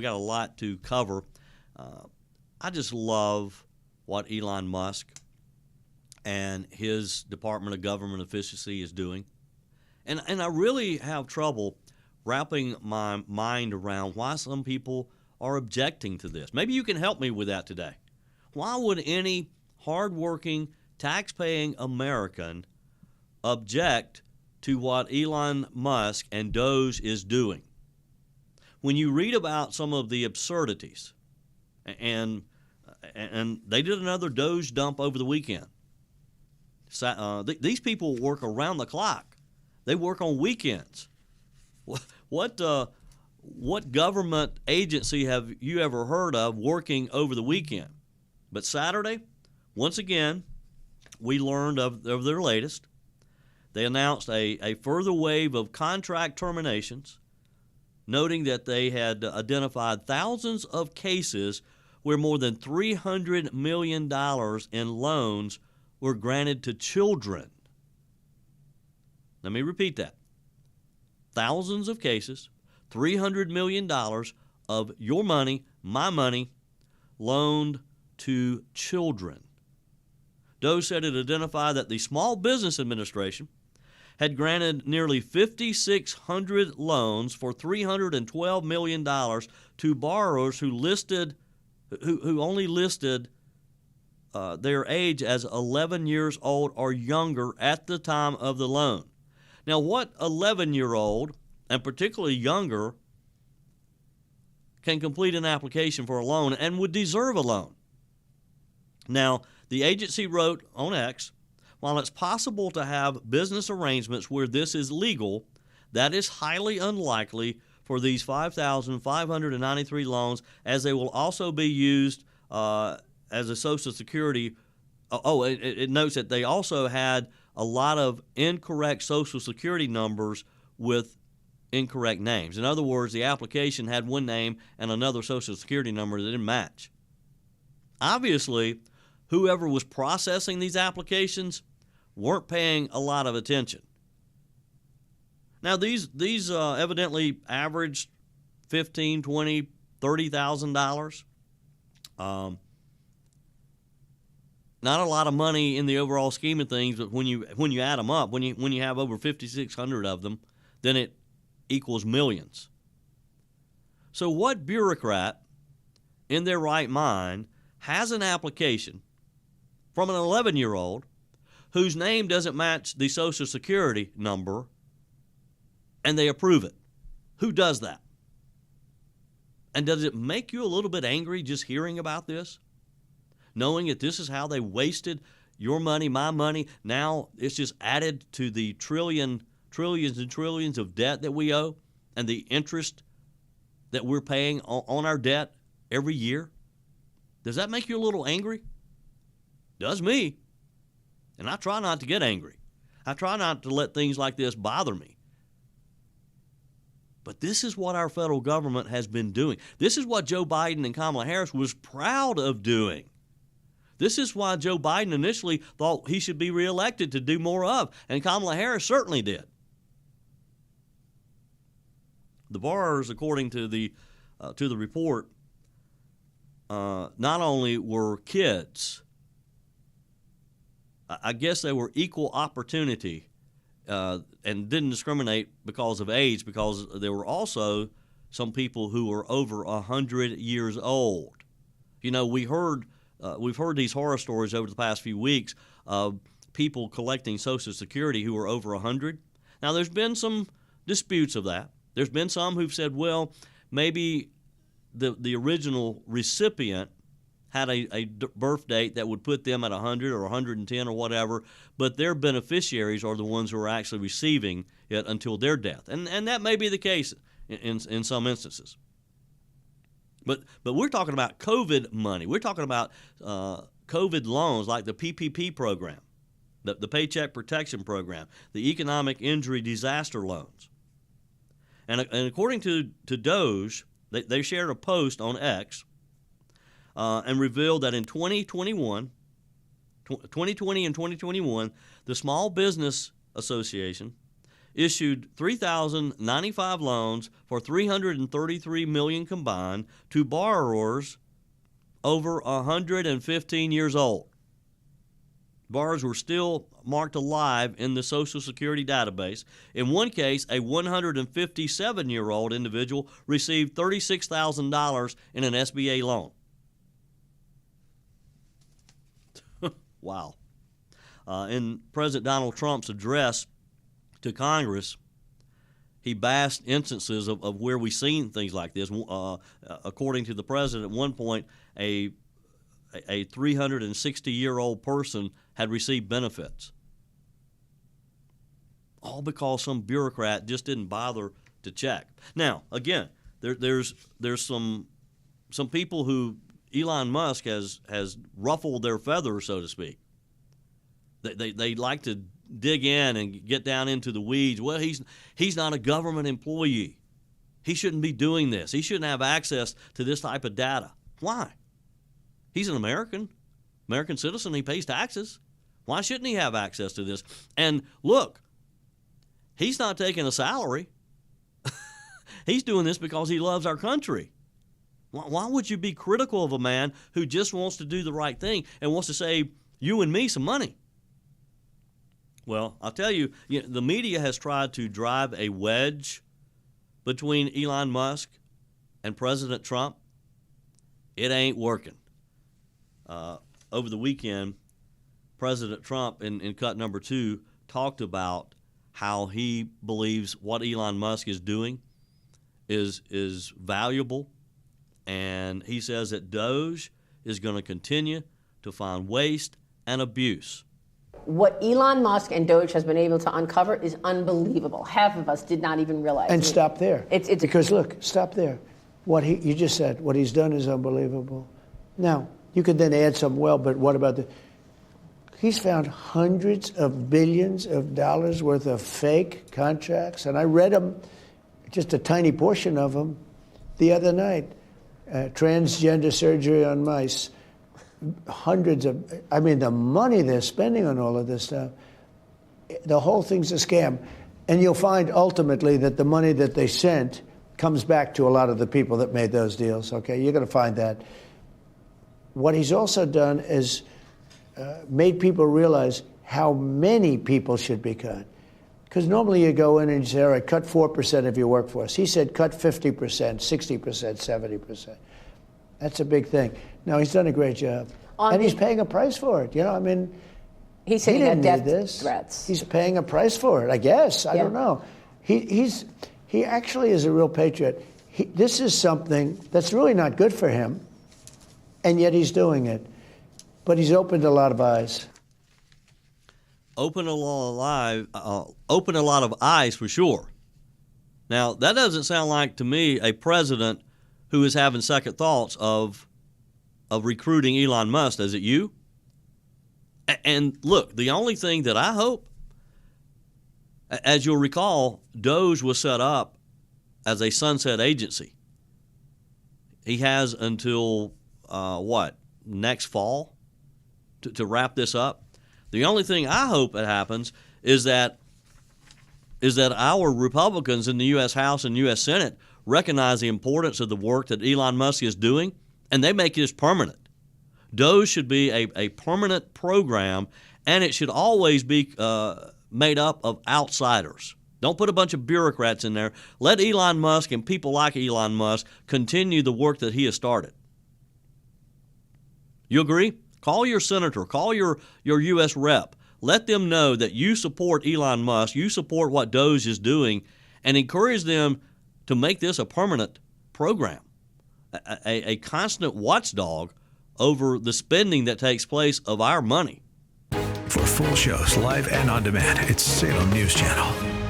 we got a lot to cover. I just love what Elon Musk and his Department of Government Efficiency is doing. And I really have trouble wrapping my mind around why some people are objecting to this. Maybe you can help me with that today. Why would any hardworking, tax-paying American object to what Elon Musk and DOGE is doing? When you read about some of the absurdities, and they did another DOGE dump over the weekend. These people work around the clock. They work on weekends. What government agency have you ever heard of working over the weekend? But Saturday, once again, we learned of their latest. They announced a further wave of contract terminations, noting that they had identified thousands of cases where more than $300 million in loans were granted to children. Let me repeat that. Thousands of cases, $300 million of your money, my money, loaned to children. DOGE said it identified that the Small Business Administration had granted nearly 5,600 loans for $312 million to borrowers who only listed their age as 11 years old or younger at the time of the loan. Now, what 11-year-old, and particularly younger, can complete an application for a loan and would deserve a loan? Now, the agency wrote on X, while it's possible to have business arrangements where this is legal, that is highly unlikely for these 5,593 loans, as they will also be used as a Social Security. It notes that they also had a lot of incorrect Social Security numbers with incorrect names. In other words, the application had one name and another Social Security number that didn't match. Obviously, whoever was processing these applications weren't paying a lot of attention. Now, these evidently averaged $15,000, $20,000, $30,000. Not a lot of money in the overall scheme of things, but when you add them up, when you have over 5,600 of them, then it equals millions. So what bureaucrat in their right mind has an application from an 11-year-old whose name doesn't match the Social Security number, and they approve it? Who does that? And does it make you a little bit angry just hearing about this? Knowing that this is how they wasted your money, my money. Now it's just added to the trillions and trillions of debt that we owe and the interest that we're paying on our debt every year. Does that make you a little angry? Does me. And I try not to get angry. I try not to let things like this bother me. But this is what our federal government has been doing. This is what Joe Biden and Kamala Harris was proud of doing. This is why Joe Biden initially thought he should be reelected to do more of, and Kamala Harris certainly did. The borrowers, according to the report, not only were kids, I guess they were equal opportunity and didn't discriminate because of age, because there were also some people who were over 100 years old. You know, we've heard these horror stories over the past few weeks of people collecting Social Security who are over 100. Now, there's been some disputes of that. There's been some who've said, well, maybe the original recipient had a birth date that would put them at 100 or 110 or whatever, but their beneficiaries are the ones who are actually receiving it until their death. And that may be the case in some instances. But we're talking about COVID money. We're talking about COVID loans like the PPP program, the Paycheck Protection Program, the Economic Injury Disaster Loans. And according to DOGE, they shared a post on X and revealed that in 2020 and 2021, the Small Business Association issued 3,095 loans for $333 million combined to borrowers over 115 years old. Borrowers were still marked alive in the Social Security database. In one case, a 157-year-old individual received $36,000 in an SBA loan. Wow. In President Donald Trump's address to Congress, he bashed instances of where we've seen things like this. According to the president, at one point, a 360-year-old person had received benefits, all because some bureaucrat just didn't bother to check. Now, again, there's some people who Elon Musk has ruffled their feathers, so to speak. They like to dig in and get down into the weeds. Well, he's not a government employee. He shouldn't be doing this. He shouldn't have access to this type of data. Why? He's an American citizen. He pays taxes. Why shouldn't he have access to this? And look, he's not taking a salary. He's doing this because he loves our country. Why would you be critical of a man who just wants to do the right thing and wants to save you and me some money? Well, I'll tell you, the media has tried to drive a wedge between Elon Musk and President Trump. It ain't working. Over the weekend, President Trump, in cut number 2, talked about how he believes what Elon Musk is doing is valuable, and he says that DOGE is going to continue to find waste and abuse. What Elon Musk and DOGE has been able to uncover is unbelievable. Half of us did not even realize. And stop there. Because look, stop there. You just said what he's done is unbelievable. Now, you could then add some, but what about he's found hundreds of billions of dollars worth of fake contracts, and I read them, just a tiny portion of them, the other night. Transgender surgery on mice. The money they're spending on all of this stuff, the whole thing's a scam. And you'll find ultimately that the money that they sent comes back to a lot of the people that made those deals, okay? You're going to find that. What he's also done is made people realize how many people should be cut. Because normally you go in and you say, all right, cut 4% of your workforce. He said cut 50%, 60%, 70%. That's a big thing. No, he's done a great job. And he's paying a price for it. He's saying he didn't death need this. Threats. He's paying a price for it, I guess. I don't know. He actually is a real patriot. This is something that's really not good for him, and yet he's doing it. But he's opened a lot of eyes. Open a lot of eyes for sure. Now, that doesn't sound like to me a president who is having second thoughts of recruiting Elon Musk. Is it you? And look, the only thing that I hope, as you'll recall, DOGE was set up as a sunset agency. He has until, next fall to wrap this up. The only thing I hope that happens is that our Republicans in the U.S. House and U.S. Senate recognize the importance of the work that Elon Musk is doing, and they make this permanent. DOGE should be a permanent program, and it should always be made up of outsiders. Don't put a bunch of bureaucrats in there. Let Elon Musk and people like Elon Musk continue the work that he has started. You agree? Call your senator. Call your U.S. rep. Let them know that you support Elon Musk, you support what DOGE is doing, and encourage them to make this a permanent program, a constant watchdog over the spending that takes place of our money. For full shows, live and on demand, it's Salem News Channel.